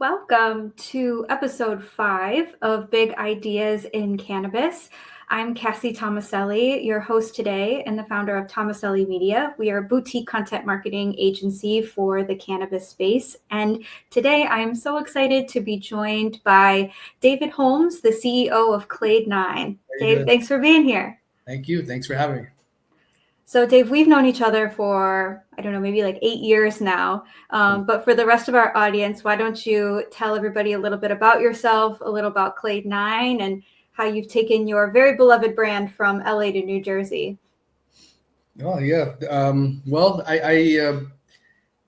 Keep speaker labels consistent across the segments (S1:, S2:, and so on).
S1: Welcome to episode 5 of Big Ideas in Cannabis. I'm Cassie Tomaselli, your host today and the founder of Tomaselli Media. We are a boutique content marketing agency for the cannabis space. And today I'm so excited to be joined by David Holmes, the CEO of Clade 9. Dave, thanks for being here.
S2: Thank you. Thanks for having me.
S1: So Dave, we've known each other for, maybe like 8 years now. But for the rest of our audience, why don't you tell everybody a little bit about yourself, a little about Clade 9, and how you've taken your very beloved brand from LA to New Jersey.
S2: Oh, yeah. I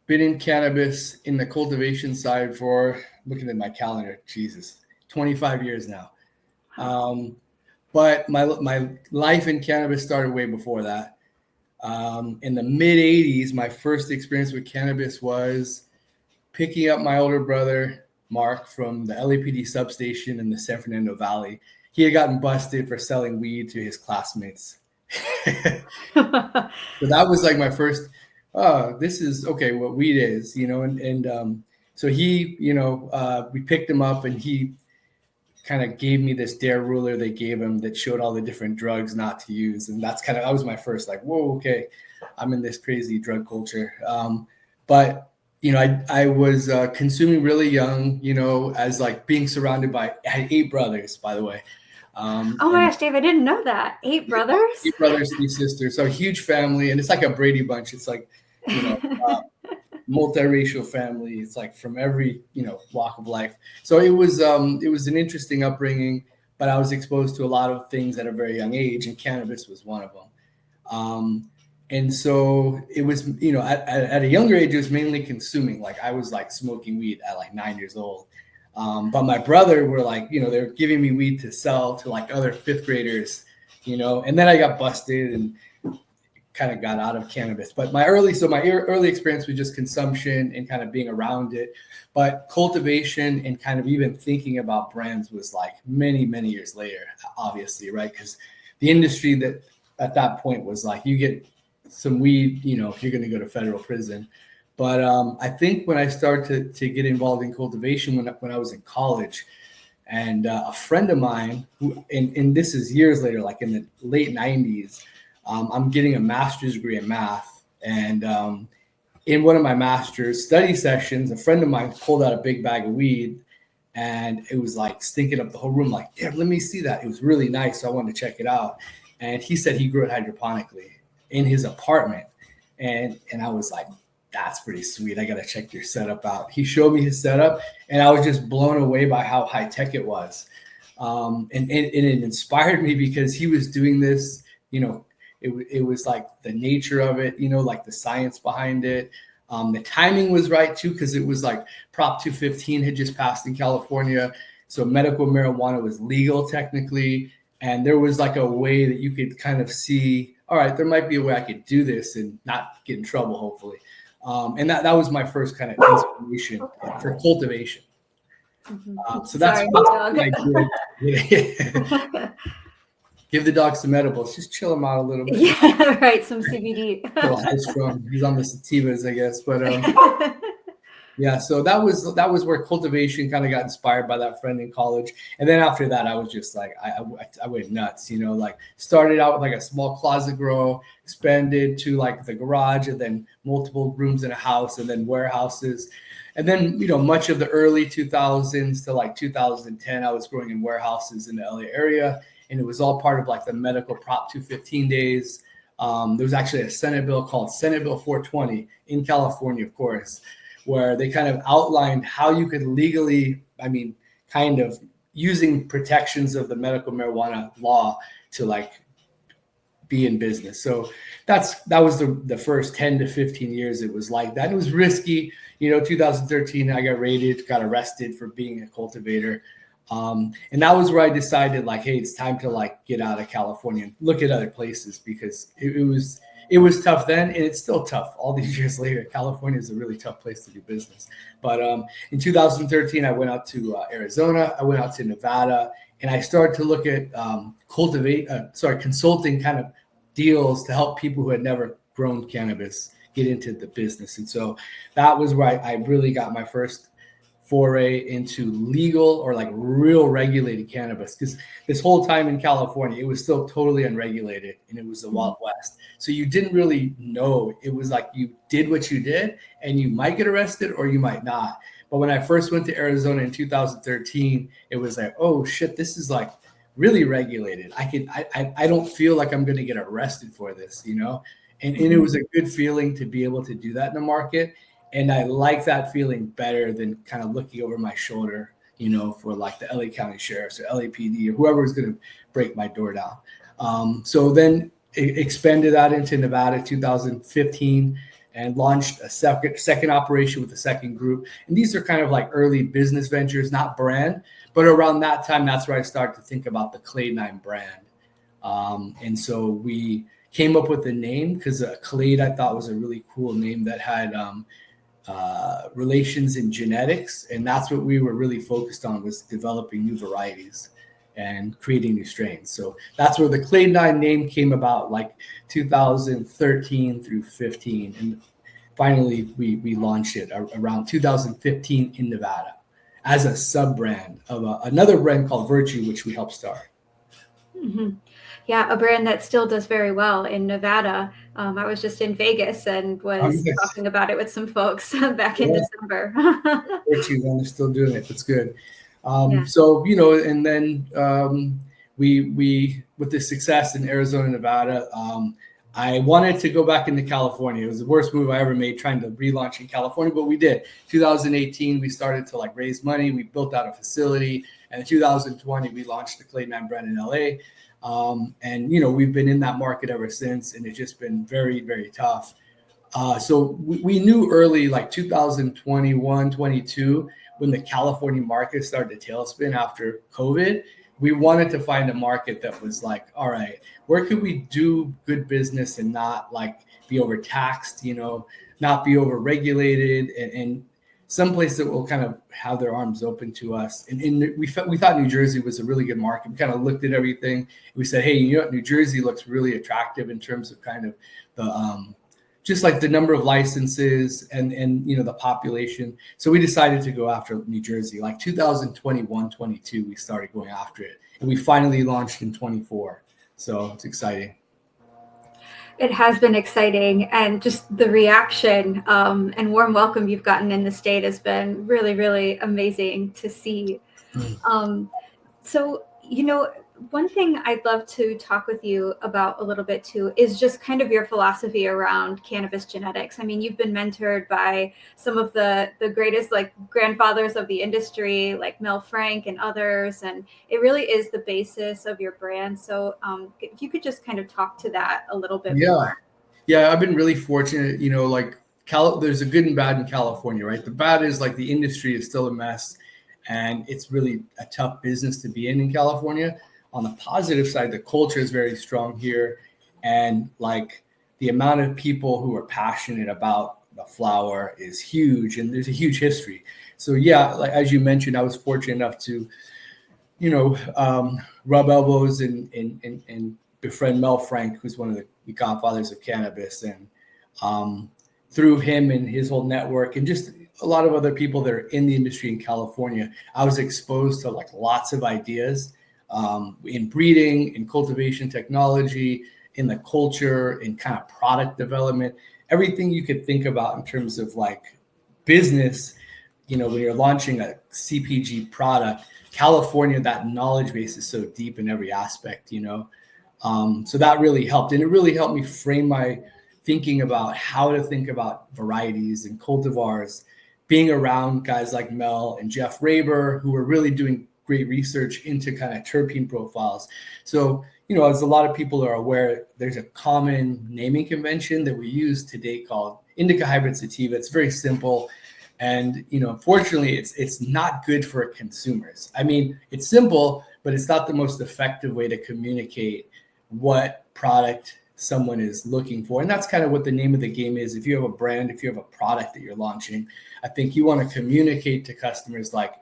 S2: been in cannabis in the cultivation side for, looking at my calendar, 25 years now. But my life in cannabis started way before that. In the mid 80s, my first experience with cannabis was picking up my older brother, Mark, from the LAPD substation in the San Fernando Valley. He had gotten busted for selling weed to his classmates. So that was like my first, this is okay, what weed is, so he, we picked him up and he kind of gave me this dare ruler they gave him that showed all the different drugs not to use. And that was my first like, whoa, okay, I'm in this crazy drug culture. But I was consuming really young, as like being surrounded by, I had 8 brothers, by the way.
S1: Oh my gosh, Dave, I didn't know that. 8 brothers?
S2: 8 brothers, 3 sisters. So a huge family. And it's like a Brady Bunch. It's like, multiracial family. It's like from every, walk of life. So it was an interesting upbringing, but I was exposed to a lot of things at a very young age, and cannabis was one of them. And so it was, at a younger age, it was mainly consuming. Like I was like smoking weed at like 9 years old. But my brother were like, they were giving me weed to sell to like other 5th graders, and then I got busted and kind of got out of cannabis. But my early experience was just consumption and kind of being around it. But cultivation and kind of even thinking about brands was like many, many years later, obviously, right? Because the industry that at that point was like, you get some weed, you're going to go to federal prison. But I think when I started to get involved in cultivation when I was in college, and a friend of mine who, and this is years later, like in the late 90s, I'm getting a master's degree in math. And in one of my master's study sessions, a friend of mine pulled out a big bag of weed, and it was like stinking up the whole room. Like, yeah, let me see that. It was really nice. So I wanted to check it out. And he said he grew it hydroponically in his apartment. And I was like, that's pretty sweet. I got to check your setup out. He showed me his setup, and I was just blown away by how high tech it was. And it inspired me because he was doing this, it was like the nature of it, like the science behind it. The timing was right too, because it was like Prop 215 had just passed in California. So medical marijuana was legal technically. And there was like a way that you could kind of see, all right, there might be a way I could do this and not get in trouble, hopefully. And that was my first kind of inspiration for cultivation. So that's what I did. Give the dog some edibles. Just chill him out a little bit.
S1: Yeah, right. Some CBD.
S2: A little high strung. He's on the sativas, I guess. But yeah, so that was where cultivation kind of got inspired by that friend in college. And then after that, I was just like, I went nuts, like started out with like a small closet grow, expanded to like the garage, and then multiple rooms in a house, and then warehouses. And then, much of the early 2000s to like 2010, I was growing in warehouses in the LA area. And it was all part of like the medical Prop 215 days. There was actually a Senate bill called Senate Bill 420 in California, of course, where they kind of outlined how you could legally, kind of using protections of the medical marijuana law to like be in business. So that was the first 10 to 15 years it was like that. It was risky. 2013, I got raided, got arrested for being a cultivator. And that was where I decided like, hey, it's time to like get out of California and look at other places, because it was tough then, and it's still tough all these years later. California is a really tough place to do business. But in 2013, I went out to Arizona, I went out to Nevada, and I started to look at consulting kind of deals to help people who had never grown cannabis get into the business. And so that was where I really got my first foray into legal or like real regulated cannabis, because this whole time in California it was still totally unregulated and it was the Wild West. So you didn't really know. It was like you did what you did and you might get arrested or you might not. But when I first went to Arizona in 2013, it was like, oh shit, this is like really regulated. I don't feel like I'm going to get arrested for this, you know? And it was a good feeling to be able to do that in the market. And I like that feeling better than kind of looking over my shoulder, you know, for like the LA County Sheriff's or LAPD or whoever was going to break my door down. So then it expanded that into Nevada 2015 and launched a second operation with the second group. And these are kind of like early business ventures, not brand, but around that time, that's where I started to think about the Clade 9 brand. And so we came up with the name because Clade I thought was a really cool name that had relations in genetics. And that's what we were really focused on, was developing new varieties and creating new strains. So that's where the Clade 9 name came about, like 2013 through 15. And finally, we launched it around 2015 in Nevada as a sub brand of another brand called Virtue, which we helped start.
S1: Yeah, a brand that still does very well in Nevada. I was just in Vegas and was talking about it with some folks back in December.
S2: Virtue, and they're still doing it. That's good. So, you know, and then we with the success in Arizona, Nevada, I wanted to go back into California. It was the worst move I ever made, trying to relaunch in California, but we did. 2018, we started to like raise money. We built out a facility, and in 2020, we launched the Clade 9 brand in LA. And you know, we've been in that market ever since, and it's just been very, very tough. So we knew early, like 2021, 22, when the California market started to tailspin after COVID, we wanted to find a market that was like, all right, where could we do good business and not like be overtaxed, you know, not be overregulated, and some place that will kind of have their arms open to us. And we thought New Jersey was a really good market. We kind of looked at everything. We said, hey, you know what? New Jersey looks really attractive in terms of kind of the just like the number of licenses and you know, the population. So we decided to go after New Jersey. Like 2021, 22, we started going after it, and we finally launched in 24. So it's exciting.
S1: It has been exciting, and just the reaction and warm welcome you've gotten in the state has been really, really amazing to see. So, you know, one thing I'd love to talk with you about a little bit too is just kind of your philosophy around cannabis genetics. I mean, you've been mentored by some of the greatest like grandfathers of the industry, like Mel Frank and others, and it really is the basis of your brand. So if you could just kind of talk to that a little bit more.
S2: Yeah, I've been really fortunate, you know, like there's a good and bad in California, right? The bad is like the industry is still a mess, and it's really a tough business to be in California. On the positive side, the culture is very strong here, and like the amount of people who are passionate about the flower is huge, and there's a huge history. So yeah, like as you mentioned, I was fortunate enough to, you know, rub elbows and befriend Mel Frank, who's one of the godfathers of cannabis, and through him and his whole network and just a lot of other people that are in the industry in California, I was exposed to like lots of ideas in breeding, in cultivation technology, in the culture, in kind of product development, everything you could think about in terms of like business. You know, when you're launching a CPG product, California, that knowledge base is so deep in every aspect, you know. So that really helped. And it really helped me frame my thinking about how to think about varieties and cultivars, being around guys like Mel and Jeff Raber, who were really doing great research into kind of terpene profiles. So, you know, as a lot of people are aware, there's a common naming convention that we use today called indica hybrid sativa. It's very simple. And, you know, unfortunately, it's not good for consumers. I mean, it's simple, but it's not the most effective way to communicate what product someone is looking for. And that's kind of what the name of the game is. If you have a brand, if you have a product that you're launching, I think you want to communicate to customers like,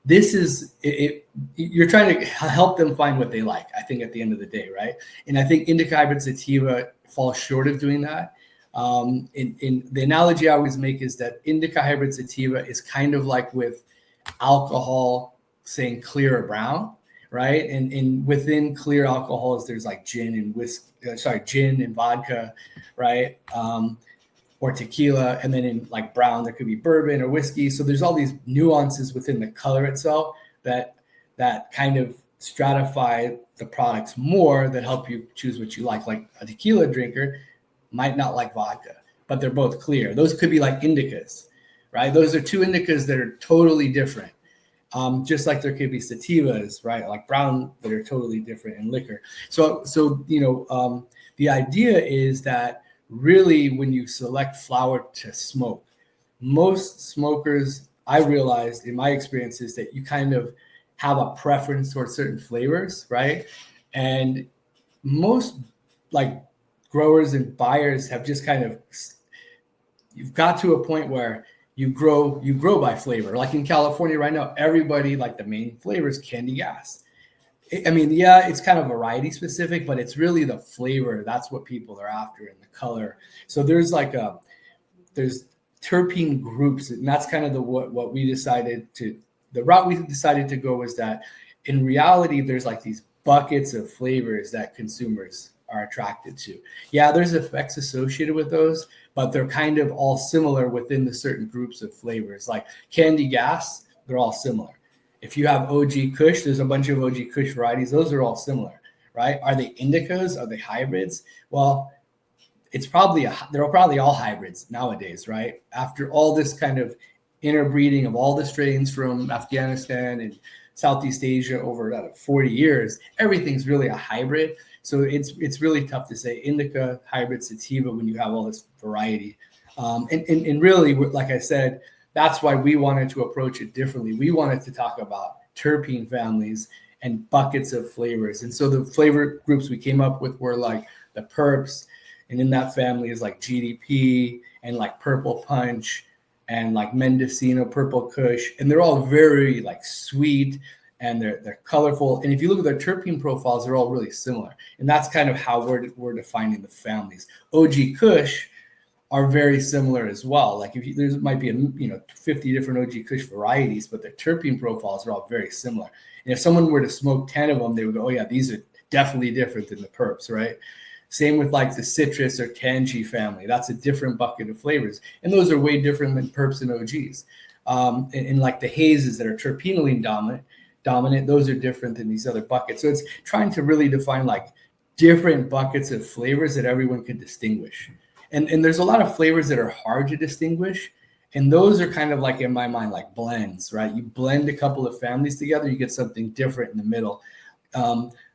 S2: this is it. You're trying to help them find what they like, I think, at the end of the day, right? And I think indica hybrid sativa falls short of doing that. In the analogy I always make is that indica hybrid sativa is kind of like with alcohol saying clear or brown, right? And within clear alcohols, there's like gin and vodka, right? Or tequila, and then in like brown there could be bourbon or whiskey. So there's all these nuances within the color itself that kind of stratify the products more, that help you choose what you like. Like a tequila drinker might not like vodka, but they're both clear. Those could be like indicas, right? Those are two indicas that are totally different. Just like there could be sativas, right? Like brown, that are totally different in liquor. So the idea is that really when you select flower to smoke, most smokers, I realized in my experience, is that you kind of have a preference towards certain flavors, right? And most like growers and buyers have just kind of, you've got to a point where you grow by flavor. Like in California right now, everybody, like the main flavor is candy gas. I mean, yeah, it's kind of variety specific, but it's really the flavor. That's what people are after, and the color. So there's terpene groups, and that's kind of what we decided to, the route we decided to go was that in reality, there's like these buckets of flavors that consumers are attracted to. Yeah, there's effects associated with those, but they're kind of all similar within the certain groups of flavors. Like candy gas, they're all similar. If you have OG Kush, there's a bunch of OG Kush varieties. Those are all similar, right? Are they indicas? Are they hybrids? Well, they're probably all hybrids nowadays, right? After all this kind of interbreeding of all the strains from Afghanistan and Southeast Asia over 40 years, everything's really a hybrid. So it's really tough to say indica, hybrid, sativa when you have all this variety. And really, like I said, that's why we wanted to approach it differently. We wanted to talk about terpene families and buckets of flavors. And so the flavor groups we came up with were like the perps, and in that family is like GDP and like Purple Punch and like Mendocino Purple Kush. And they're all very like sweet, and they're colorful. And if you look at their terpene profiles, they're all really similar. And that's kind of how we're defining the families. OG Kush are very similar as well. Like there might be 50 different OG Kush varieties, but their terpene profiles are all very similar. And if someone were to smoke 10 of them, they would go, oh yeah, these are definitely different than the perps, right? Same with like the citrus or tangy family. That's a different bucket of flavors. And those are way different than perps and OGs. And like the hazes that are terpenoline dominant, those are different than these other buckets. So it's trying to really define like different buckets of flavors that everyone can distinguish. And there's a lot of flavors that are hard to distinguish. And those are kind of like, in my mind, like blends, right? You blend a couple of families together, you get something different in the middle.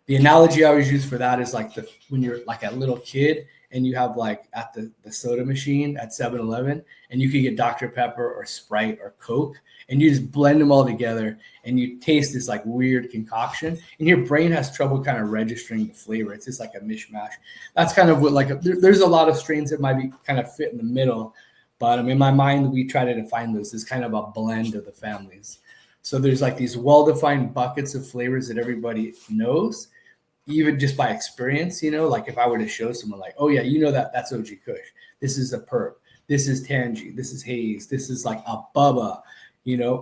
S2: The analogy I always use for that is like when you're like a little kid and you have like at the soda machine at 7-Eleven, and you can get Dr. Pepper or Sprite or Coke, and you just blend them all together and you taste this like weird concoction, and your brain has trouble kind of registering the flavor. It's just like a mishmash. That's kind of what there's a lot of strains that might be kind of fit in the middle, but in my mind, we try to define those as kind of a blend of the families. So there's like these well-defined buckets of flavors that everybody knows, even just by experience, like if I were to show someone like, oh yeah, that's OG Kush. This is a perp. This is tangy. This is haze. This is like a bubba.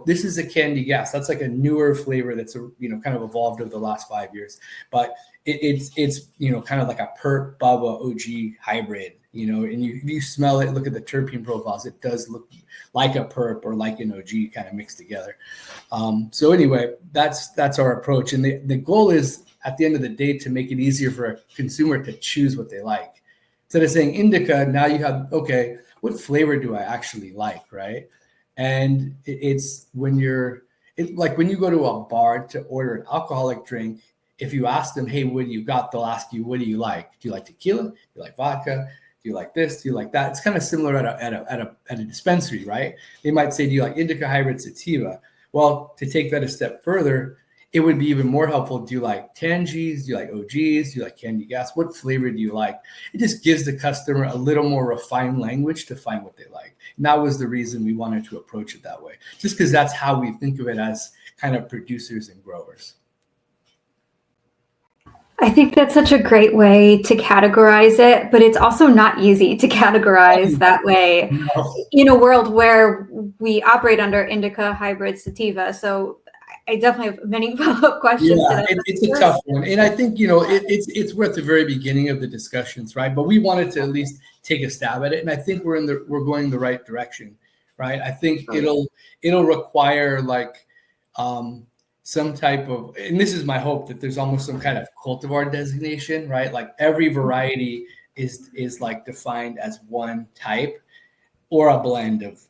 S2: This is a candy gas. That's like a newer flavor that's kind of evolved over the last 5 years. But it's kind of like a perp bubba OG hybrid. And you smell it, look at the terpene profiles. It does look like a perp or like an OG kind of mixed together. So anyway, that's our approach, and the goal is, at the end of the day, to make it easier for a consumer to choose what they like. Instead of saying indica, now you have, okay, what flavor do I actually like, right? And it's when like when you go to a bar to order an alcoholic drink, if you ask them, hey, what do you got? They'll ask you, what do you like? Do you like tequila? Do you like vodka? Do you like this? Do you like that? It's kind of similar at a dispensary, right? They might say, do you like indica, hybrid, sativa? Well, to take that a step further, it would be even more helpful. Do you like tangies? Do you like OGs? Do you like candy gas? What flavor do you like? It just gives the customer a little more refined language to find what they like. And that was the reason we wanted to approach it that way, just because that's how we think of it as kind of producers and growers.
S1: I think that's such a great way to categorize it, but it's also not easy to categorize that way
S2: No.
S1: in a world where we operate under indica, hybrid, sativa. So I definitely have many follow-up questions to
S2: Yeah,
S1: that. But
S2: it's a
S1: first,
S2: tough one, and I think it's we're at the very beginning of the discussions, right? But we wanted to at least take a stab at it, and I think we're going the right direction, right? I think
S1: right.
S2: it'll require like um, some type of, and this is my hope that there's almost some kind of cultivar designation, right? Like every variety is like defined as one type, or a blend of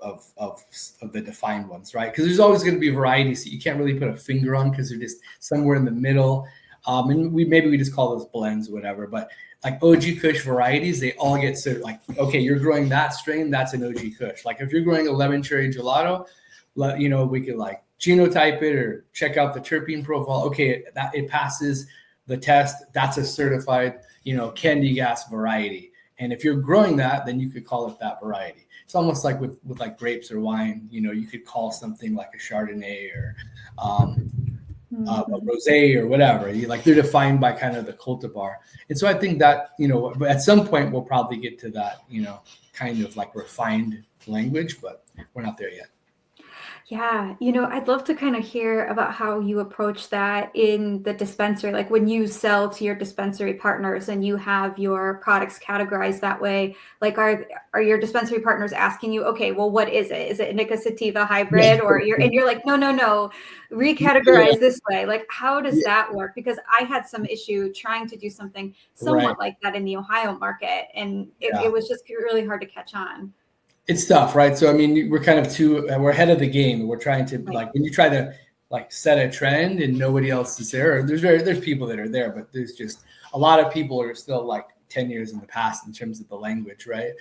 S2: the defined ones, right? Because there's always going to be varieties that you can't really put a finger on because they're just somewhere in the middle. And we just call those blends, whatever. But like OG Kush varieties, they all get sort of like, okay, you're growing that strain, that's an OG Kush. Like if you're growing a lemon cherry gelato, we could like genotype it or check out the terpene profile. Okay, that it passes the test. That's a certified, candy gas variety. And if you're growing that, then you could call it that variety. It's almost like with like grapes or wine. You could call something like a Chardonnay or a
S1: Mhm.
S2: rosé or whatever. They're defined by kind of the cultivar. And so I think that but at some point we'll probably get to that kind of like refined language, but we're not there yet.
S1: Yeah, I'd love to kind of hear about how you approach that in the dispensary. Like when you sell to your dispensary partners and you have your products categorized that way, like are your dispensary partners asking you, okay, well, what is it? Is it indica sativa
S2: Yeah,
S1: hybrid? Or you're like, no, no, no,
S2: yeah,
S1: recategorize this way. Like, how does
S2: yeah,
S1: that work? Because I had some issue trying to do something
S2: right.
S1: somewhat like that in the Ohio market, and it
S2: Yeah.
S1: was just really hard to catch on.
S2: It's tough, right? So I mean, we're ahead of the game. We're trying to
S1: Like,
S2: like when you try to like set a trend and nobody else is there. There's people that are there, but there's just a lot of people are still like 10 years in the past in terms of the language, right?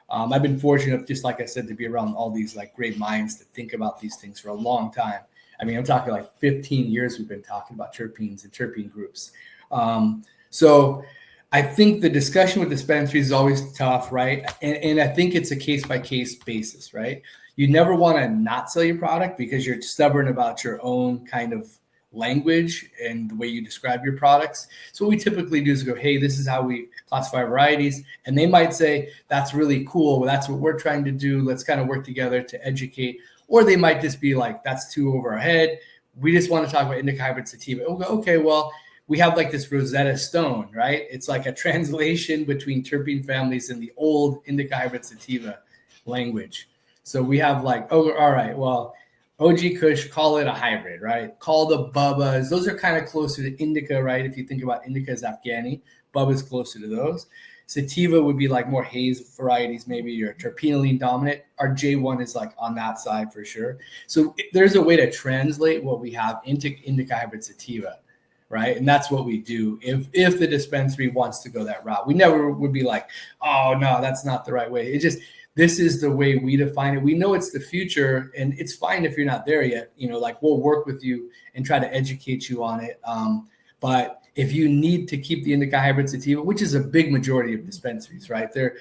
S2: I've been fortunate, just like I said, to be around all these like great minds that think about these things for a long time. I mean, I'm talking like 15 years we've been talking about terpenes and terpene groups. So I think the discussion with dispensaries is always tough, right? And I think it's a case by case basis, right? You never want to not sell your product because you're stubborn about your own kind of language and the way you describe your products. So what we typically do is go, hey, this is how we classify varieties. And they might say, that's really cool. Well, that's what we're trying to do. Let's kind of work together to educate. Or they might just be like, that's too over our head. We just want to talk about indica hybrid sativa. And we'll go, okay, well, we have like this Rosetta Stone, right? It's like a translation between terpene families in the old indica hybrid sativa language. So we have like, oh, all right, well, OG Kush, call it a hybrid, right? Call the Bubbas. Those are kind of closer to indica, right? If you think about indica as Afghani, Bubba's closer to those. Sativa would be like more haze varieties, maybe or terpenoline dominant. Our J1 is like on that side for sure. So there's a way to translate what we have into indica hybrid sativa, right? And that's what we do. If the dispensary wants to go that route, we never would be like, oh no, that's not the right way. It just this is the way we define it. We know it's the future, and it's fine if you're not there yet. Like we'll work with you and try to educate you on it. But if you need to keep the indica hybrid sativa, which is a big majority of dispensaries, right? They're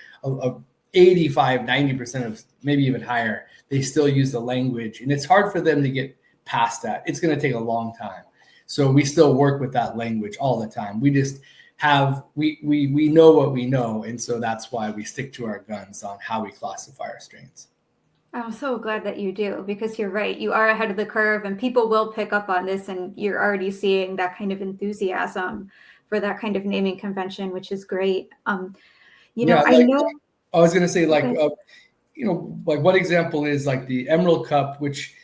S2: 85, 90% of maybe even higher, they still use the language, and it's hard for them to get past that. It's going to take a long time. So we still work with that language all the time. We just we know what we know, and so that's why we stick to our guns on how we classify our strains.
S1: I'm so glad that you do because you're right. You are ahead of the curve and people will pick up on this and you're already seeing that kind of enthusiasm for that kind of naming convention, which is great.
S2: Yeah,
S1: I
S2: like
S1: know.
S2: I was gonna say, like
S1: Okay.
S2: like what example is like the Emerald Cup, which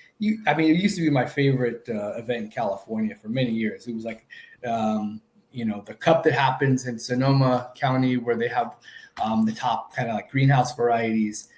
S2: I mean, it used to be my favorite event in California for many years. It was like, the cup that happens in Sonoma County where they have the top kind of like greenhouse varieties.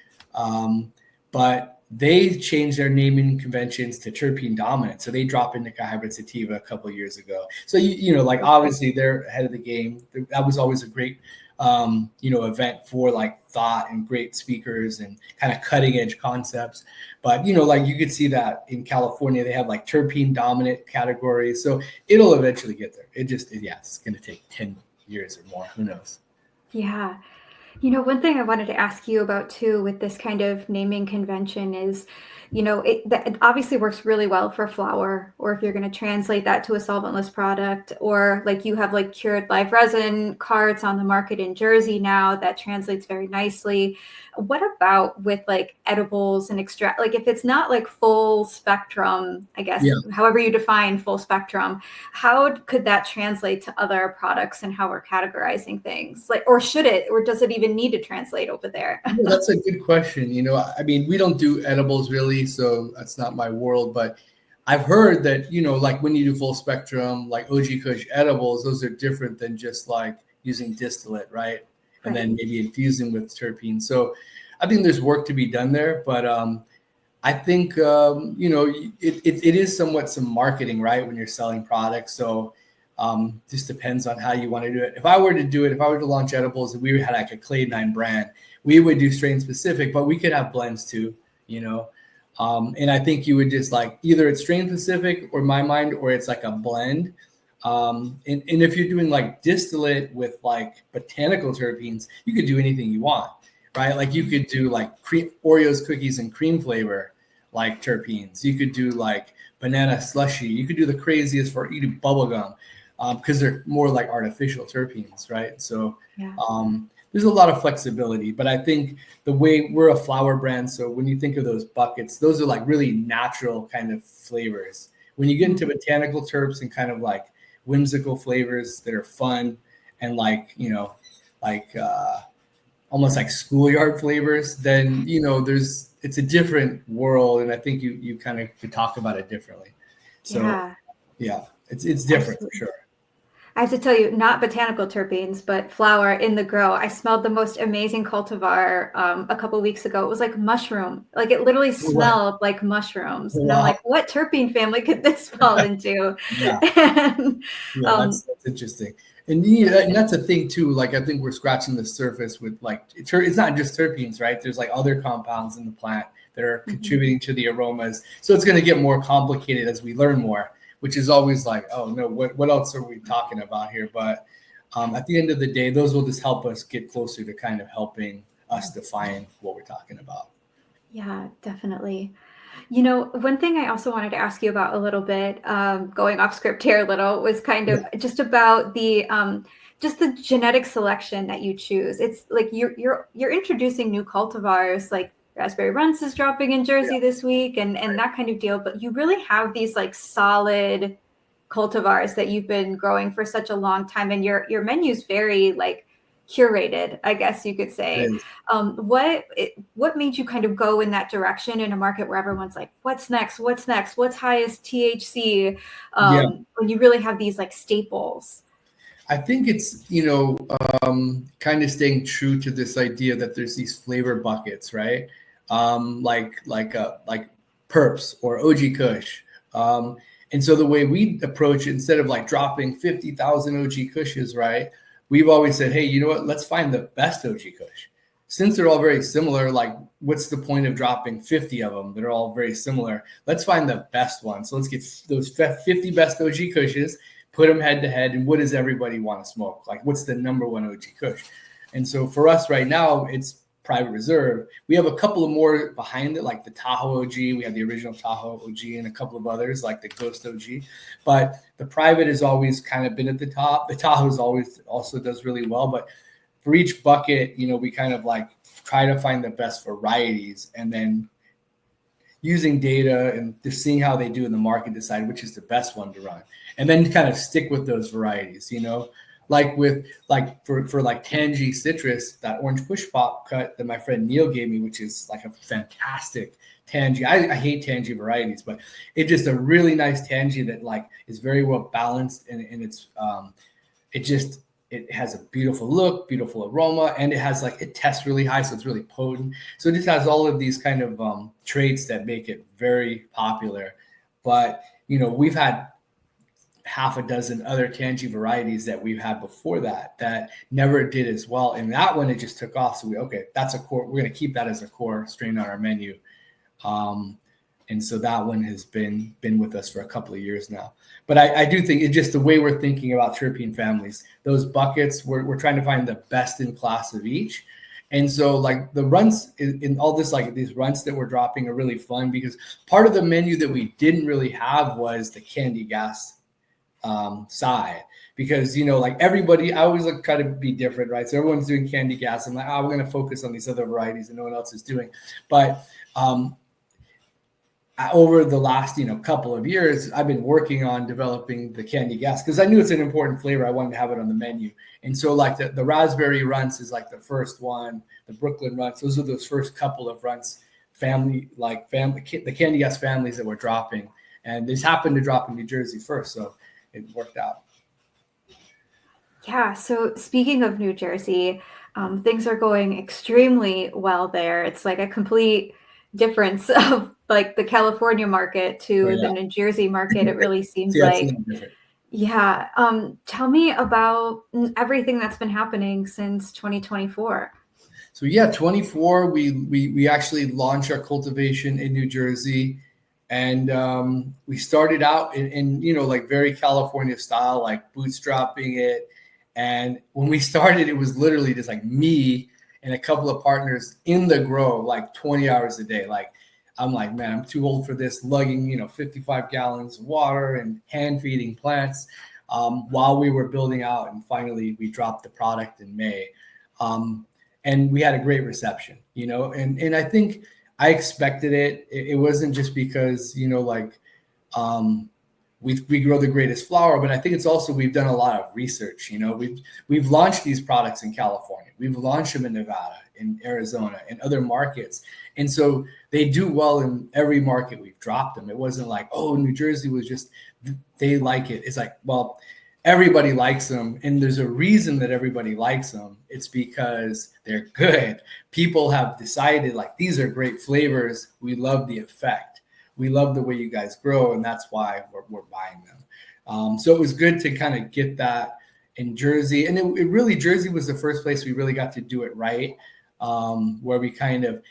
S2: But they changed their naming conventions to terpene dominant. So they dropped indica hybrid sativa a couple of years ago. So, like obviously they're ahead of the game. That was always a great event for like thought and great speakers and kind of cutting edge concepts. But like you could see that in California, they have like terpene dominant categories. So it'll eventually get there. It's going to take 10 years or more. Who knows?
S1: Yeah. One thing I wanted to ask you about too with this kind of naming convention is, it obviously works really well for flour, or if you're going to translate that to a solventless product, or like you have like cured live resin carts on the market in Jersey now that translates very nicely. What about with like edibles and extract, like if it's not like full spectrum, I guess,
S2: Yeah.
S1: however you define full spectrum, how could that translate to other products and how we're categorizing things? Like, or should it, or does it even need to translate over there?
S2: Yeah, that's a good question. I mean, we don't do edibles really, so that's not my world. But I've heard that, like when you do full spectrum, like OG Kush edibles, those are different than just like using distillate, right? And
S1: Right.
S2: then maybe infusing with terpenes. So I think there's work to be done there. But I think, it is somewhat some marketing, right? When you're selling products. So just depends on how you want to do it. If I were to launch edibles and we had like a Clade 9 brand, we would do strain specific, but we could have blends too, you know. And I think you would just like either it's strain specific or in my mind, or it's like a blend. And if you're doing like distillate with like botanical terpenes, you could do anything you want, right? Like you could do like Oreos, cookies, and cream flavor, like terpenes. You could do like banana slushy. You could do the craziest you do bubble gum, because they're more like artificial terpenes, right? So
S1: Yeah.
S2: there's a lot of flexibility, but I think the way we're a flower brand, so when you think of those buckets, those are like really natural kind of flavors. When you get into botanical terps and kind of like whimsical flavors that are fun and like, like almost like schoolyard flavors, then it's a different world, and I think you kind of could talk about it differently. So
S1: Yeah.
S2: yeah, it's different for
S1: Absolutely.
S2: sure.
S1: I have to tell you, not botanical terpenes, but flower in the grow. I smelled the most amazing cultivar a couple weeks ago. It was like mushroom. Like it literally
S2: What?
S1: smelled like mushrooms. And I'm
S2: Wow.
S1: like, what terpene family could this fall into?
S2: Yeah.
S1: And
S2: Yeah,
S1: um,
S2: that's interesting. And yeah, and that's a thing too. Like I think we're scratching the surface with like it's not just terpenes, right? There's like other compounds in the plant that are contributing to the aromas. So it's going to get more complicated as we learn more, which is always like, oh no, what else are we talking about here? But at the end of the day, those will just help us get closer to kind of helping us define what we're talking about.
S1: yeah, definitely. One thing I also wanted to ask you about a little bit, going off script here a little, was kind
S2: Yeah,
S1: of just about the just the genetic selection that you choose. It's like you're introducing new cultivars, like Raspberry Runs is dropping in
S2: yeah,
S1: Jersey this week, and that kind of deal. But you really have these like solid cultivars that you've been growing for such a long time, and your menu's very like curated, I guess you could
S2: it
S1: say.
S2: is.
S1: What made you kind of go in that direction in a market where everyone's like, what's next? What's next? What's highest THC?
S2: Yeah.
S1: When you really have these like staples.
S2: I think it's, kind of staying true to this idea that there's these flavor buckets, right? Like Perps or OG Kush. And so the way we approach it, instead of like dropping 50,000 OG Kushes, right? We've always said, hey, you know what? Let's find the best OG Kush. Since they're all very similar, like what's the point of dropping 50 of them? They're all very similar. Let's find the best one. So let's get those 50 best OG Kushes, put them head to head, and what does everybody want to smoke? Like, what's the number one OG Kush? And so for us right now, it's Private Reserve. We have a couple of more behind it, like the Tahoe OG. We have the original Tahoe OG and a couple of others, like the Ghost OG. But the Private has always kind of been at the top. The Tahoe's always also does really well. But for each bucket, we kind of like try to find the best varieties, and then using data and just seeing how they do in the market, decide which is the best one to run, and then kind of stick with those varieties. Like with like for like Tangy Citrus, that orange push pop cut that my friend Neil gave me, which is like a fantastic Tangy. I hate Tangy varieties, but it's just a really nice Tangy that like is very well balanced, and it's it just it has a beautiful look, beautiful aroma, and it tests really high, so it's really potent. So it just has all of these kind of traits that make it very popular. But we've had half a dozen other Tangy varieties that we've had before that never did as well, and that one it just took off. So that's a core. We're going to keep that as a core strain on our menu. And so that one has been with us for a couple of years now. But I do think it's just the way we're thinking about terpene families. Those buckets, we're trying to find the best in class of each, And so like the runs in all this, like these runs that we're dropping are really fun because part of the menu that we didn't really have was the candy gas side. Because, you know, like everybody, I always try to be different, right? So everyone's doing candy gas. I'm like, oh, we're going to focus on these other varieties that no one else is doing. But over the last, you know, couple of years, I've been working on developing the candy gas because I knew it's an important flavor. I wanted to have it on the menu. And so like the raspberry runts is like the first one, the Brooklyn runts, those are those first couple of runts, the candy gas families that we're dropping. And this happened to drop in New Jersey first. So it worked out.
S1: Yeah, so speaking of New Jersey, things are going extremely well there. It's like a complete difference of like the California market
S2: Oh,
S1: to the
S2: yeah.
S1: New Jersey market. It really seems
S2: Yeah, it's a
S1: like,
S2: little different.
S1: yeah. Tell me about everything that's been happening since 2024.
S2: So yeah, 24, we actually launched our cultivation in New Jersey. And we started out in, you know, like very California style, like bootstrapping it. And when we started, it was literally just like me and a couple of partners in the grow, like 20 hours a day. Like, I'm like, man, I'm too old for this, lugging, you know, 55 gallons of water and hand feeding plants while we were building out. And finally, we dropped the product in May. And we had a great reception, you know, and I think I expected it. It wasn't just because, you know, like we grow the greatest flower, but I think it's also we've done a lot of research. You know, we've launched these products in California, we've launched them in Nevada, in Arizona, and other markets, and so they do well in every market we've dropped them. It wasn't like, oh, New Jersey was just they like it. It's like, well, everybody likes them, and there's a reason that everybody likes them. It's because they're good. People have decided like these are great flavors. We love the effect. We love the way you guys grow, and that's why we're buying them. So it was good to kind of get that in Jersey, and it really Jersey was the first place we really got to do it right, where we kind of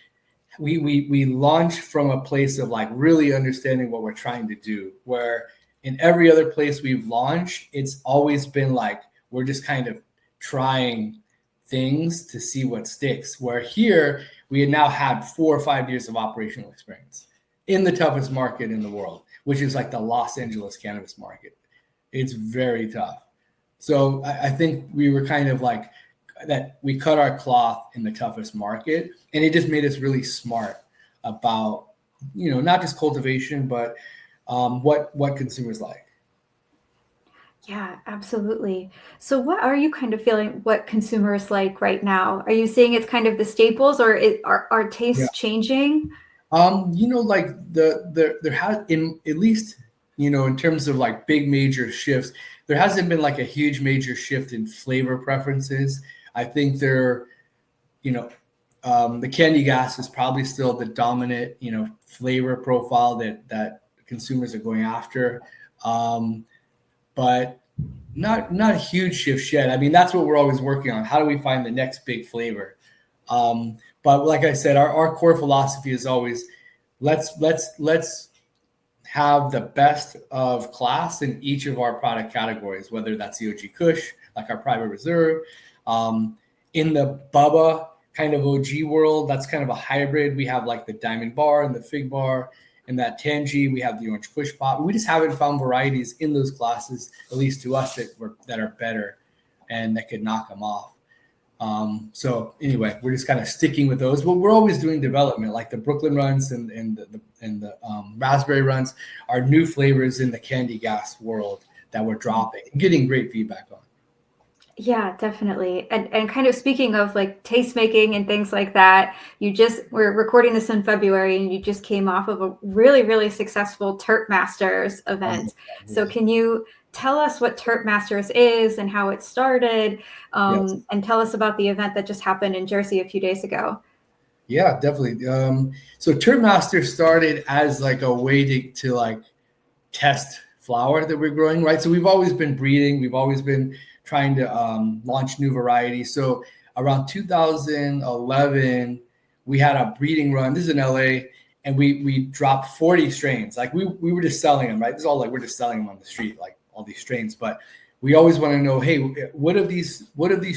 S2: we launched from a place of like really understanding what we're trying to do, where in every other place we've launched, it's always been like we're just kind of trying things to see what sticks. Where here we had now had 4 or 5 years of operational experience in the toughest market in the world, which is like the Los Angeles cannabis market. It's very tough. So I think we were kind of like that. We cut our cloth in the toughest market, and it just made us really smart about, you know, not just cultivation, but what consumers like.
S1: Yeah, absolutely. So, what are you kind of feeling what consumers like right now? Are you seeing it's kind of the staples, or are
S2: Yeah.
S1: tastes changing?
S2: You know, like there has in at least, you know, in terms of like big major shifts, there hasn't been like a huge major shift in flavor preferences. I think you know, the candy gas is probably still the dominant, you know, flavor profile that consumers are going after. But not huge shifts yet. I mean, that's what we're always working on. How do we find the next big flavor? But like I said, our core philosophy is always let's have the best of class in each of our product categories, whether that's the OG Kush, like our private reserve, in the Bubba kind of OG world, that's kind of a hybrid. We have like the Diamond Bar and the Fig Bar. And that Tangy, we have the Orange Kush Pop. We just haven't found varieties in those classes, at least to us, that are better and that could knock them off. So anyway, we're just kind of sticking with those, but we're always doing development, like the Brooklyn runs and the raspberry runs are new flavors in the candy gas world that we're dropping and getting great feedback on.
S1: Yeah, definitely. And kind of speaking of like taste making and things like that, we're recording this in February and you just came off of a really, really successful Terp Masters event. So can you tell us what Terp Masters is and how it started?
S2: Yes.
S1: And tell us about the event that just happened in Jersey a few days ago.
S2: Yeah, definitely. So Turn Master started as like a way to like test flower that we're growing, right? So we've always been breeding. We've always been trying to launch new varieties. So around 2011, we had a breeding run. This is in LA, and we dropped 40 strains. Like we were just selling them, right? This is all like we're just selling them on the street, like all these strains. But we always want to know, hey, what of these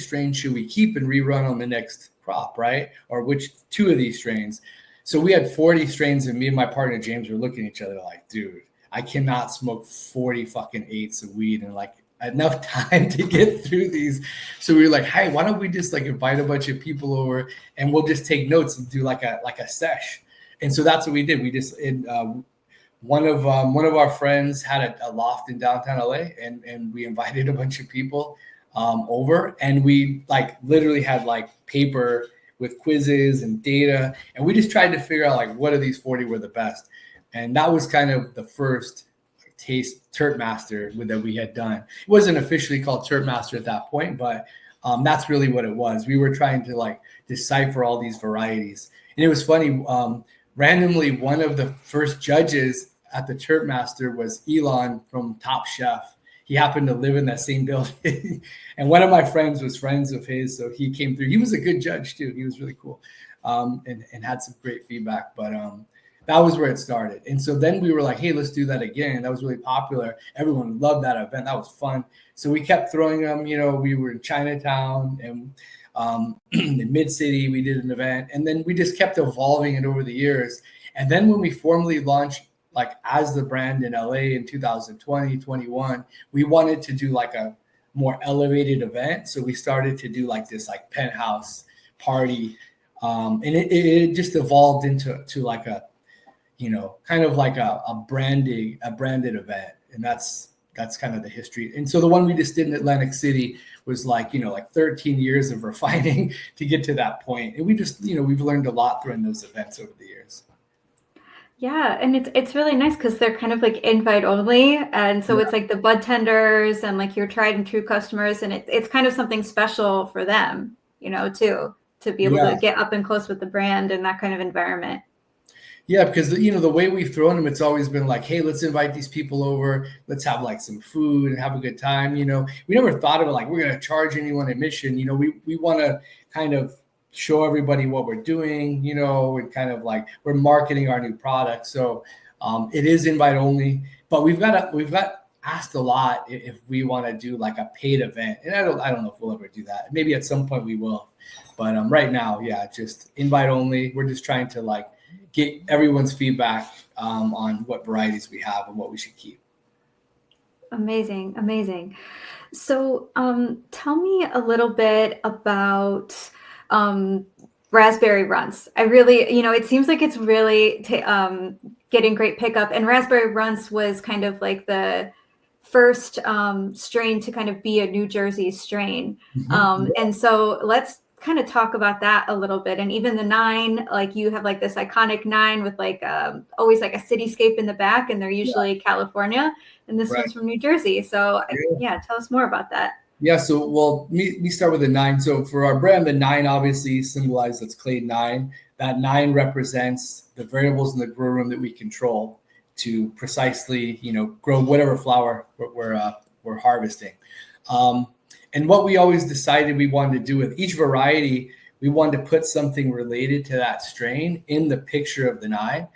S2: strains should we keep and rerun on the next crop, right? Or which two of these strains? So we had 40 strains, and me and my partner James were looking at each other like, dude, I cannot smoke 40 fucking eighths of weed in like enough time to get through these. So we were like, hey, why don't we just like invite a bunch of people over and we'll just take notes and do like a sesh. And so that's what we did. We just one of our friends had a loft in downtown LA, and we invited a bunch of people over, and we like literally had like paper with quizzes and data, and we just tried to figure out like what of these 40 were the best. And that was kind of the first taste Terp Master that we had done. It wasn't officially called Terp Master at that point, but that's really what it was. We were trying to like decipher all these varieties. And it was funny, randomly, one of the first judges at the Terp Master was Elon from Top Chef. He happened to live in that same building. And one of my friends was friends of his, so he came through. He was a good judge too. He was really cool, and had some great feedback. But that was where it started. And so then we were like, hey, let's do that again. That was really popular. Everyone loved that event. That was fun. So we kept throwing them. You know, we were in Chinatown and in Mid-City, we did an event. And then we just kept evolving it over the years. And then when we formally launched, like as the brand in LA in 2020, 21, we wanted to do like a more elevated event. So we started to do like this like penthouse party. And it just evolved into like a, you know, kind of like a branded event. And that's kind of the history. And so the one we just did in Atlantic City was like, you know, like 13 years of refining to get to that point. And we just, you know, we've learned a lot during those events over the years.
S1: Yeah, and it's really nice because they're kind of like invite only, and so it's like the bud tenders and like your tried and true customers, and it's kind of something special for them, you know, too, to be able to get up and close with the brand in that kind of environment.
S2: Yeah, because you know the way we've thrown them, it's always been like, hey, let's invite these people over, let's have like some food and have a good time. You know, we never thought of it like we're gonna charge anyone admission. You know, we want to kind of show everybody what we're doing, you know, and kind of like we're marketing our new product. So it is invite only, but we've got asked a lot if we want to do like a paid event, and I don't know if we'll ever do that. Maybe at some point we will, but right now, yeah, just invite only. We're just trying to like get everyone's feedback on what varieties we have and what we should keep.
S1: Amazing, amazing. So tell me a little bit about raspberry runts. I really, you know, it seems like it's really getting great pickup. And raspberry runts was kind of like the first strain to kind of be a New Jersey strain. And so let's kind of talk about that a little bit. And even the 9, like you have like this iconic 9 with like always like a cityscape in the back, and they're usually California, and this one's from New Jersey. So yeah, tell us more about that.
S2: Yeah, so well, me start with the 9. So for our brand, the 9 obviously symbolizes that's Clade 9. That 9 represents the variables in the grow room that we control to precisely, you know, grow whatever flower we're harvesting. And what we always decided we wanted to do with each variety, we wanted to put something related to that strain in the picture of the 9.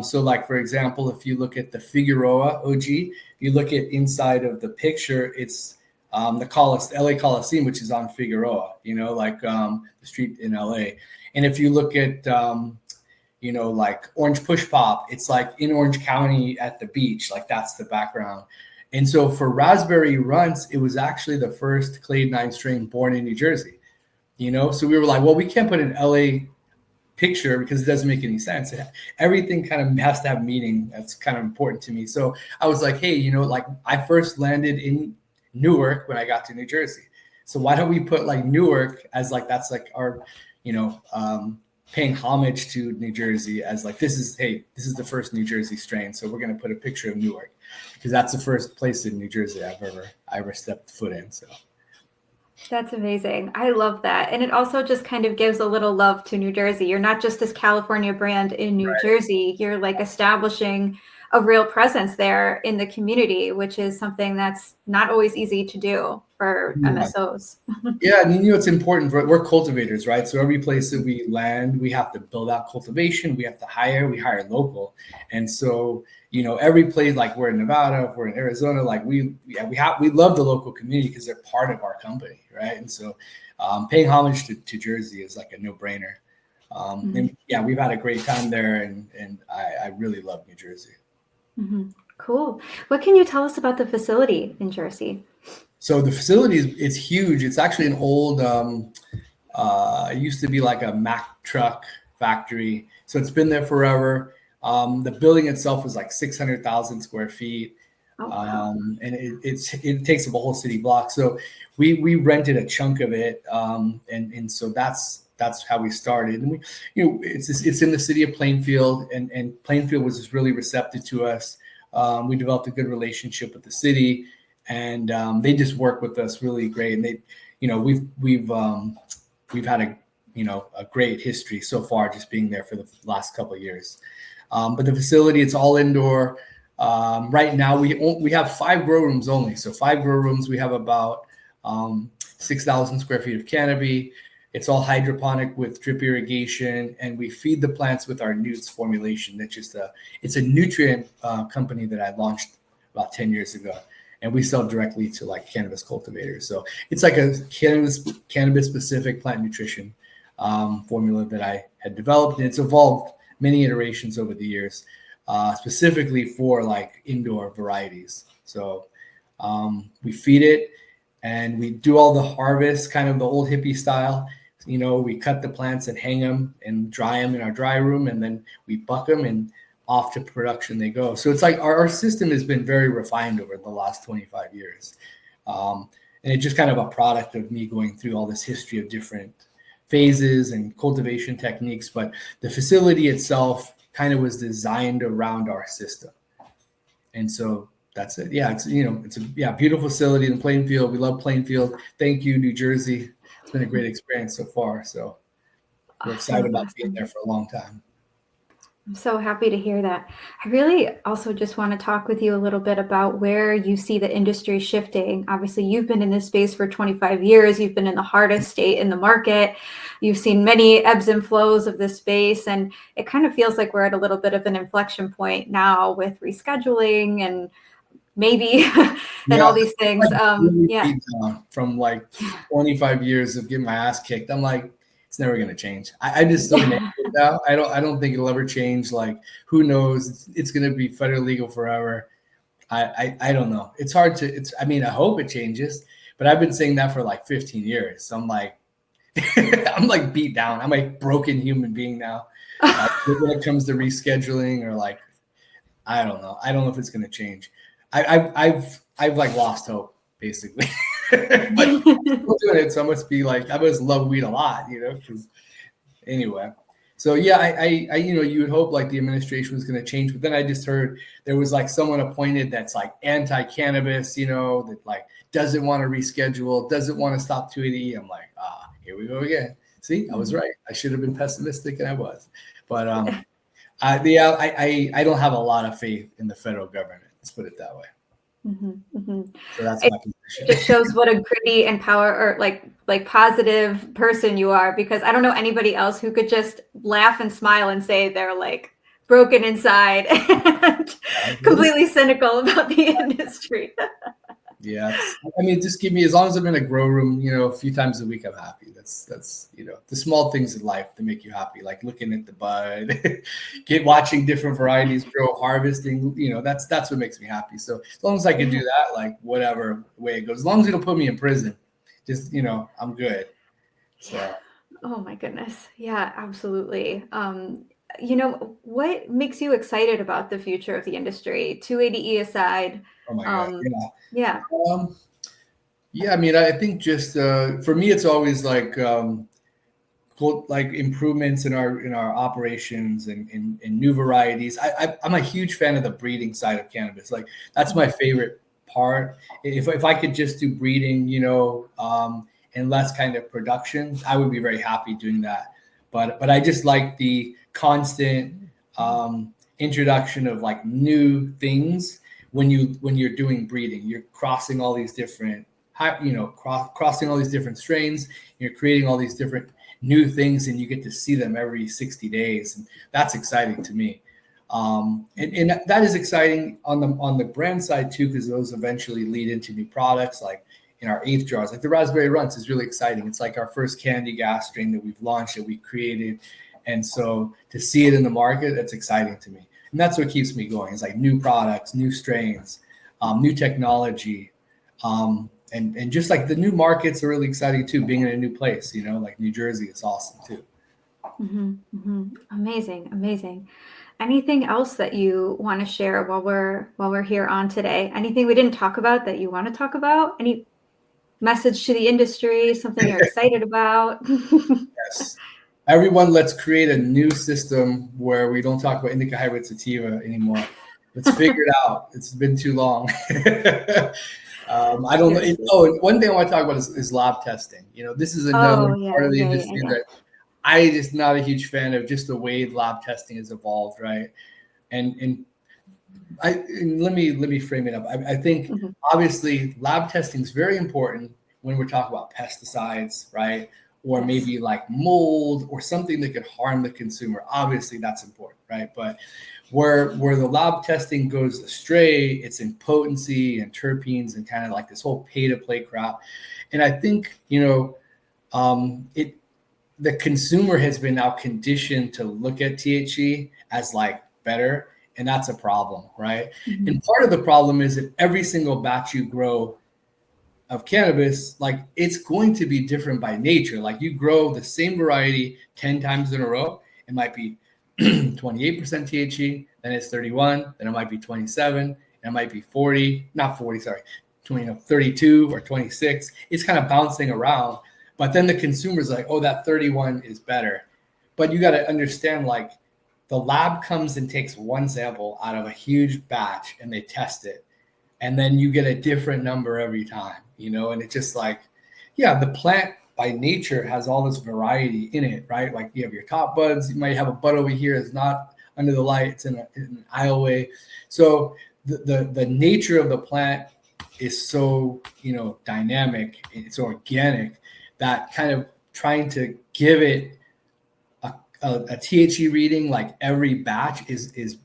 S2: So like, for example, if you look at the Figueroa OG, if you look at inside of the picture, it's the LA Coliseum, which is on Figueroa, you know, like the street in LA. And if you look at, you know, like Orange Push Pop, it's like in Orange County at the beach, like that's the background. And so for raspberry runts, it was actually the first Clade 9 strain born in New Jersey, you know? So we were like, well, we can't put an LA picture because it doesn't make any sense. Everything kind of has to have meaning. That's kind of important to me. So I was like, hey, you know, like I first landed in Newark when I got to New Jersey. So why don't we put like Newark as like, that's like our, you know, paying homage to New Jersey as like, this is the first New Jersey strain. So we're going to put a picture of Newark because that's the first place in New Jersey I ever stepped foot in. So
S1: that's amazing. I love that. And it also just kind of gives a little love to New Jersey. You're not just this California brand in New Jersey. You're like establishing a real presence there in the community, which is something that's not always easy to do for
S2: Yeah.
S1: MSOs.
S2: Yeah, and it's important we're cultivators, right? So every place that we land, we have to build out cultivation. We have to we hire local, and so every place, like we're in Nevada, if we're in Arizona, like we love the local community because they're part of our company, right? And so paying homage to Jersey is like a no-brainer. And yeah, we've had a great time there, and I really love New Jersey.
S1: Mm-hmm. Cool. What can you tell us about the facility in Jersey?
S2: So the facility it's huge. It's actually an old. It used to be like a Mack truck factory, so it's been there forever. The building itself is like 600,000 square feet,
S1: Oh, wow.
S2: and it takes up a whole city block. So we rented a chunk of it, and so that's how we started. And it's in the city of Plainfield, and Plainfield was just really receptive to us. We developed a good relationship with the city, and they just work with us really great. And they, we've had a great history so far, just being there for the last couple of years. But the facility, it's all indoor. Right now, we have 5 grow rooms only. So 5 grow rooms. We have about 6,000 square feet of canopy. It's all hydroponic with drip irrigation, and we feed the plants with our Newts formulation. It's a nutrient company that I launched about 10 years ago, and we sell directly to like cannabis cultivators. So it's like a cannabis specific plant nutrition formula that I had developed, and it's evolved many iterations over the years, specifically for like indoor varieties. So we feed it, and we do all the harvest, kind of the old hippie style. We cut the plants and hang them and dry them in our dry room, and then we buck them and off to production they go. So it's like our system has been very refined over the last 25 years. And it's just kind of a product of me going through all this history of different phases and cultivation techniques. But the facility itself kind of was designed around our system. And so that's it. Yeah, it's a beautiful facility in Plainfield. We love Plainfield. Thank you, New Jersey. It's been a great experience so far. So we're excited about being there for a long time.
S1: I'm so happy to hear that. I really also just want to talk with you a little bit about where you see the industry shifting. Obviously, you've been in this space for 25 years. You've been in the hardest state in the market. You've seen many ebbs and flows of this space. And it kind of feels like we're at a little bit of an inflection point now with rescheduling and maybe and all these things.
S2: Really from like 25 years of getting my ass kicked. I'm like, it's never going to change. I just don't know now. I don't think it'll ever change. Like, who knows? It's going to be federal legal forever. I don't know. It's hard to. I hope it changes, but I've been saying that for like 15 years. So I'm like, I'm like beat down. I'm a broken human being now. When it comes to rescheduling or like, I don't know. I don't know if it's going to change. I've like lost hope basically. But I'm doing it, so I must be like, I must love weed a lot, because anyway. So yeah, I you would hope like the administration was going to change, but then I just heard there was like someone appointed that's like anti-cannabis, that like doesn't want to reschedule, doesn't want to stop 280. I'm like, here we go again. See, I was right. I should have been pessimistic, and I was. But I don't have a lot of faith in the federal government. Let's put it that way.
S1: Mm-hmm, mm-hmm.
S2: So that's my position.
S1: It just shows what a gritty and power or like positive person you are, because I don't know anybody else who could just laugh and smile and say they're like broken inside and completely cynical about the industry.
S2: Yeah, just give me, as long as I'm in a grow room, a few times a week, I'm happy. That's the small things in life that make you happy, like looking at the bud, watching different varieties grow, harvesting. That's what makes me happy. So as long as I can do that, like whatever way it goes, as long as you don't put me in prison, just I'm good. So.
S1: Oh my goodness, yeah, absolutely. What makes you excited about the future of the industry? 280E aside.
S2: Oh my God.
S1: Yeah.
S2: Yeah, I think just for me, it's always like improvements in our operations and new varieties. I'm a huge fan of the breeding side of cannabis. Like that's my favorite part. If I could just do breeding, and less kind of production, I would be very happy doing that. But I just like the constant introduction of like new things when you're doing breeding. You're crossing all these different, crossing all these different strains. You're creating all these different new things, and you get to see them every 60 days, and that's exciting to me. And that is exciting on the brand side too, because those eventually lead into new products. Like in our eighth jars, like the raspberry runts is really exciting. It's like our first candy gas strain that we've launched, that we created, and so to see it in the market, that's exciting to me, and that's what keeps me going. It's like new products, new strains, new technology, and just like the new markets are really exciting too. Being in a new place, like New Jersey is awesome too.
S1: Amazing, amazing. Anything else that you want to share while we're here on today? Anything we didn't talk about that you want to talk about? Any message to the industry? Something you're excited about?
S2: Yes. Everyone, let's create a new system where we don't talk about indica hybrid sativa anymore. Let's figure it out. It's been too long. I don't know. One thing I want to talk about is lab testing. This is another part of the industry that I just not a huge fan of, just the way lab testing has evolved, right? And let me frame it up. I think obviously lab testing is very important when we're talking about pesticides, right? Or maybe like mold or something that could harm the consumer. Obviously that's important, right? But where the lab testing goes astray, it's in potency and terpenes and kind of like this whole pay to play crap. And I think, the consumer has been now conditioned to look at THC as like better, and that's a problem, right? And part of the problem is that every single batch you grow of cannabis, like it's going to be different by nature. Like you grow the same variety 10 times in a row, it might be 28% THC, then it's 31, then it might be 27, and it might be 40, not 40, sorry, 32 or 26. It's kind of bouncing around. But then the consumer's like, oh, that 31 is better. But you got to understand, like, the lab comes and takes one sample out of a huge batch and they test it. And then you get a different number every time, and it's just like, yeah, the plant by nature has all this variety in it, right? Like you have your top buds, you might have a bud over here that's not under the light, it's in an aisleway. So the nature of the plant is so, dynamic, it's organic, that kind of trying to give it a THC reading like every batch is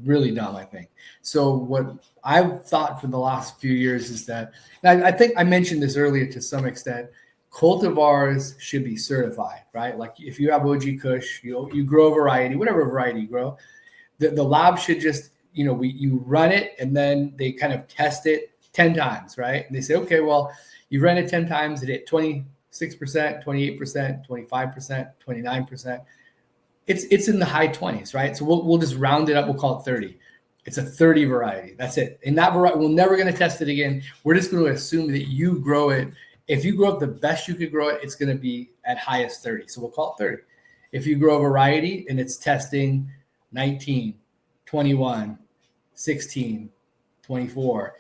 S2: really dumb, I think. So what I've thought for the last few years is that, and I think I mentioned this earlier to some extent, cultivars should be certified, right? Like if you have OG Kush, you grow a variety, whatever variety you grow, the lab should just, you run it and then they kind of test it 10 times, right? And they say, okay, well, you ran it 10 times, it hit 26%, 28%, 25%, 29%. It's in the high 20s, right? So we'll just round it up. We'll call it 30. It's a 30 variety. That's it. And that variety, we're never going to test it again. We're just going to assume that you grow it. If you grow it the best you could grow it, it's going to be at highest 30. So we'll call it 30. If you grow a variety and it's testing 19, 21, 16, 24,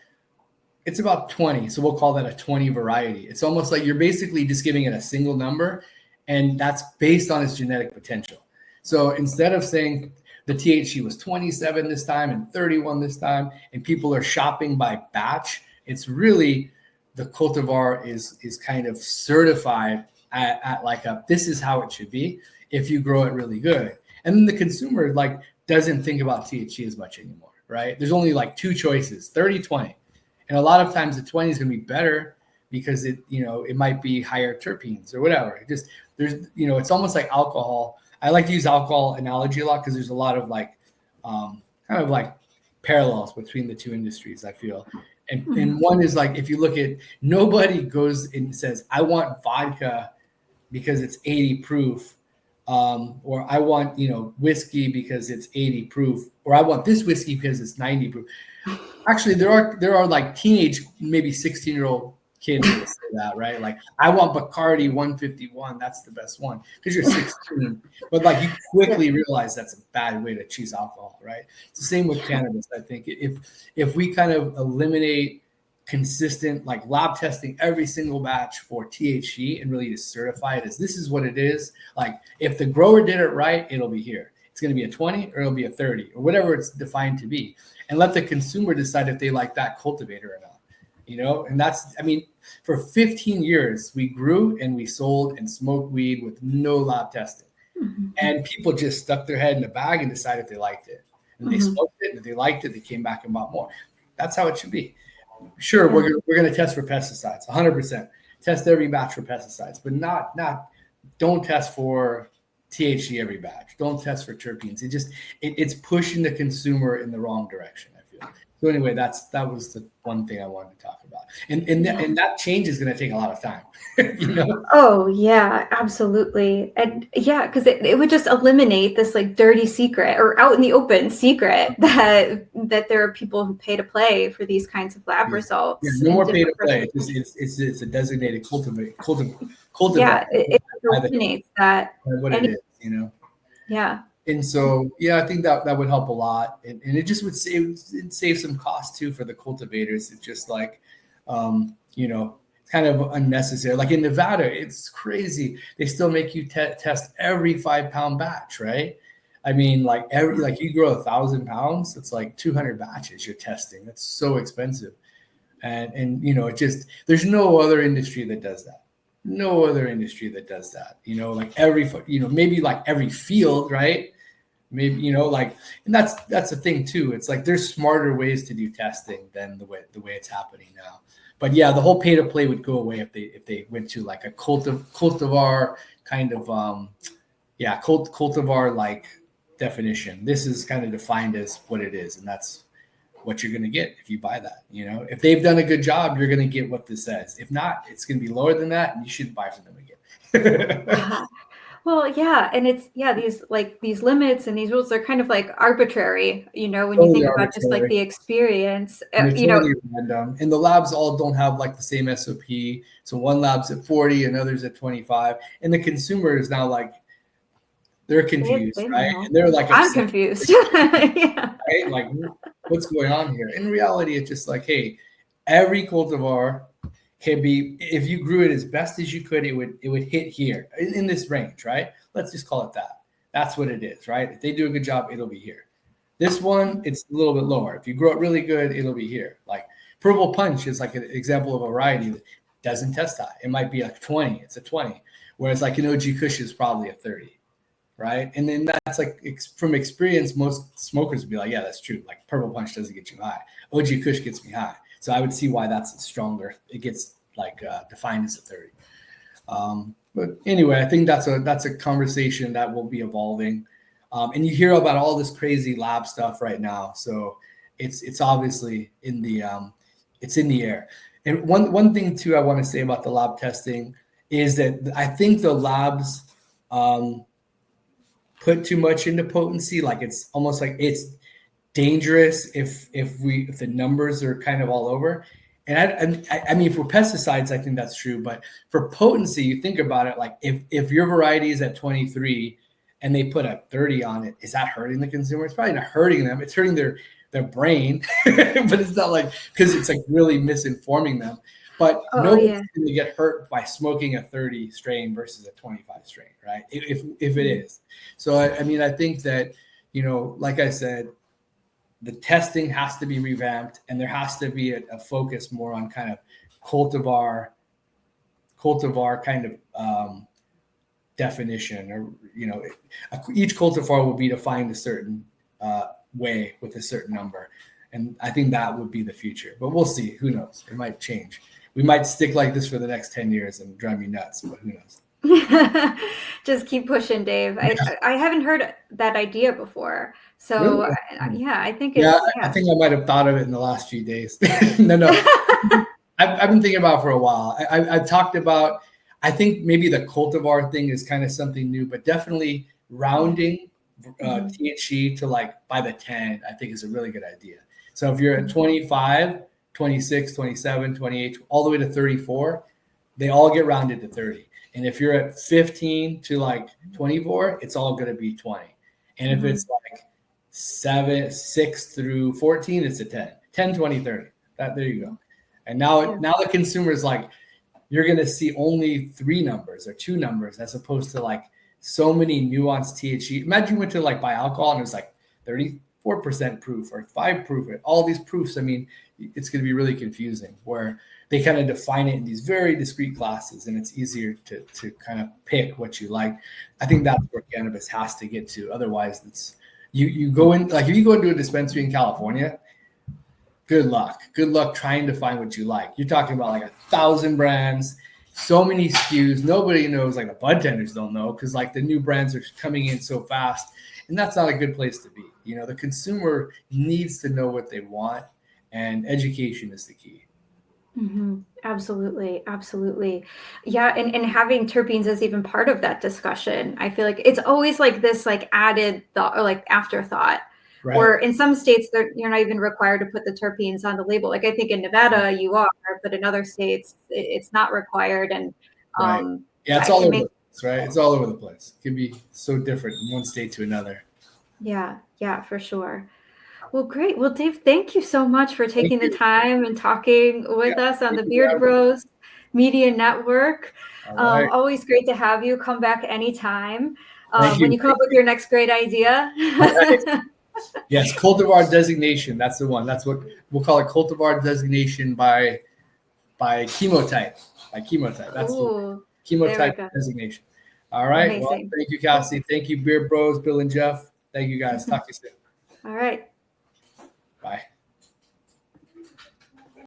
S2: it's about 20. So we'll call that a 20 variety. It's almost like you're basically just giving it a single number, and that's based on its genetic potential. So instead of saying the THC was 27 this time and 31 this time, and people are shopping by batch, it's really the cultivar is kind of certified at like this is how it should be if you grow it really good. And then the consumer like doesn't think about THC as much anymore, right? There's only like two choices, 30, 20. And a lot of times the 20 is going to be better because it might be higher terpenes or whatever. It's almost like alcohol. I like to use alcohol analogy a lot because there's a lot of like kind of like parallels between the two industries, I feel. And one is like, if you look at, nobody goes and says, I want vodka because it's 80 proof, or I want, whiskey because it's 80 proof, or I want this whiskey because it's 90 proof. Actually, there are like teenage, maybe 16-year-old kids that say that, right? Like, I want Bacardi 151. That's the best one because you're 16. But like, you quickly realize that's a bad way to choose alcohol, right? It's the same with cannabis. I think if we kind of eliminate consistent like lab testing every single batch for THC and really just certify it as this is what it is. Like, if the grower did it right, it'll be here. It's going to be a 20 or it'll be a 30 or whatever it's defined to be, and let the consumer decide if they like that cultivator or not. And that's, I mean, for 15 years, we grew and we sold and smoked weed with no lab testing.
S1: Mm-hmm.
S2: And people just stuck their head in the bag and decided if they liked it. And they smoked it, and if they liked it, they came back and bought more. That's how it should be. Sure, we're going to test for pesticides, 100%. Test every batch for pesticides, but don't test for THC every batch. Don't test for terpenes. It's pushing the consumer in the wrong direction, I feel. So anyway, that was the one thing I wanted to talk about. And that change is going to take a lot of time.
S1: Oh yeah, absolutely. And yeah, because it would just eliminate this like dirty secret or out in the open secret that there are people who pay to play for these kinds of lab results.
S2: Yeah, no more pay to play. It's a designated cultivator.
S1: Yeah, it eliminates that.
S2: What it is,
S1: Yeah.
S2: And so, I think that would help a lot, and it just would save some cost too for the cultivators. It's just like, kind of unnecessary. Like in Nevada, it's crazy. They still make you test every 5-pound batch, right? I mean, like you grow 1,000 pounds, it's like 200 batches you're testing. That's so expensive, and there's no other industry that does that. No other industry that does that. Maybe like every field, right? Maybe and that's the thing too. It's like there's smarter ways to do testing than the way it's happening now. But yeah, the whole pay to play would go away if they went to like a cultivar kind of cultivar like definition. This is kind of defined as what it is, and that's what you're going to get if you buy that. If they've done a good job, you're going to get what this says. If not, it's going to be lower than that, and you shouldn't buy from them again.
S1: Well, yeah, and it's these limits and these rules are kind of like arbitrary, when you think about just like the experience,
S2: totally random. And the labs all don't have like the same SOP. So one lab's at 40, another's at 25, and the consumer is now like they're confused, right? And they're like,
S1: I'm confused. Yeah.
S2: Right? Like, what's going on here? In reality, it's just like, hey, every cultivar can be, if you grew it as best as you could, it would hit here in this range, right? Let's just call it that. That's what it is, right? If they do a good job, it'll be here. This one, it's a little bit lower. If you grow it really good, it'll be here. Like Purple Punch is like an example of a variety that doesn't test high. It might be like 20. It's a 20. Whereas like an OG Kush is probably a 30, right? And then that's like from experience, most smokers would be like, yeah, that's true. Like Purple Punch doesn't get you high. OG Kush gets me high. So I would see why that's stronger. It gets like defined as a 30. But anyway, I think that's a conversation that will be evolving. And you hear about all this crazy lab stuff right now. So it's obviously in the air. And one thing too I want to say about the lab testing is that I think the labs put too much into potency. Like it's almost like it's dangerous if the numbers are kind of all over. And I mean, for pesticides, I think that's true. But for potency, you think about it, like if your variety is at 23 and they put a 30 on it, is that hurting the consumer? It's probably not hurting them. It's hurting their brain, but it's not like, because it's like really misinforming them. But nobody's going to get hurt by smoking a 30 strain versus a 25 strain, right? If it is. So, I mean, I think that, like I said, the testing has to be revamped, and there has to be a focus more on kind of cultivar kind of definition, or each cultivar will be defined a certain way with a certain number, and I think that would be the future. But we'll see. Who knows? It might change. We might stick like this for the next 10 years and drive me nuts, but who knows?
S1: Just keep pushing, Dave. I haven't heard that idea before. So really? I think
S2: I think I might have thought of it in the last few days. No. I've been thinking about it for a while. I've talked about, I think maybe the cultivar thing is kind of something new, but definitely rounding THC to like by the 10, I think is a really good idea. So if you're at 25, 26, 27, 28, all the way to 34, they all get rounded to 30. And if you're at 15 to like 24, it's all going to be 20. And if it's like 6 through 14, it's a 10, 10, 20, 30. There you go. And now the consumer is like, you're going to see only 3 numbers or 2 numbers as opposed to like so many nuanced THC. Imagine you went to like buy alcohol and it was like 34% proof or 5 proof, all these proofs. I mean, it's going to be really confusing where they kind of define it in these very discrete classes, and it's easier to kind of pick what you like. I think that's where cannabis has to get to. Otherwise, it's you go in, like if you go into a dispensary in California, good luck. Good luck trying to find what you like. You're talking about like 1,000 brands, so many SKUs. Nobody knows, like the bud tenders don't know because like the new brands are coming in so fast. And that's not a good place to be. You know, the consumer needs to know what they want, and education is the key.
S1: Mm-hmm. Absolutely. Absolutely. Yeah. And having terpenes is even part of that discussion. I feel like it's always like this like added thought or like afterthought.
S2: Right.
S1: Or in some states, you're not even required to put the terpenes on the label. Like I think in Nevada you are, but in other states it's not required. And
S2: Right. Yeah, it's
S1: that
S2: all
S1: can
S2: over
S1: make,
S2: the place, right? It's all over the place. It can be so different from one state to another.
S1: yeah, for sure. Well, great. Well, Dave, thank you so much for
S2: Thank
S1: taking the
S2: you.
S1: time and talking
S2: Yeah.
S1: with us on
S2: Thank
S1: the
S2: you for
S1: Beard
S2: having me.
S1: Bros Media Network.
S2: All right.
S1: Always great to have you. Come back anytime.
S2: Thank
S1: When
S2: you.
S1: you come up with your next great idea.
S2: All right. Yes, cultivar designation. That's the one. That's what we'll call it. Cultivar designation by chemotype. By chemotype. That's the
S1: Ooh, there we
S2: chemotype
S1: go.
S2: designation. All right. Well,
S1: Amazing.
S2: thank you,
S1: Cool.
S2: Cassie. Thank you, Beard Bros, Bill and Jeff. Thank you guys. Talk to you soon.
S1: All right.
S2: Bye.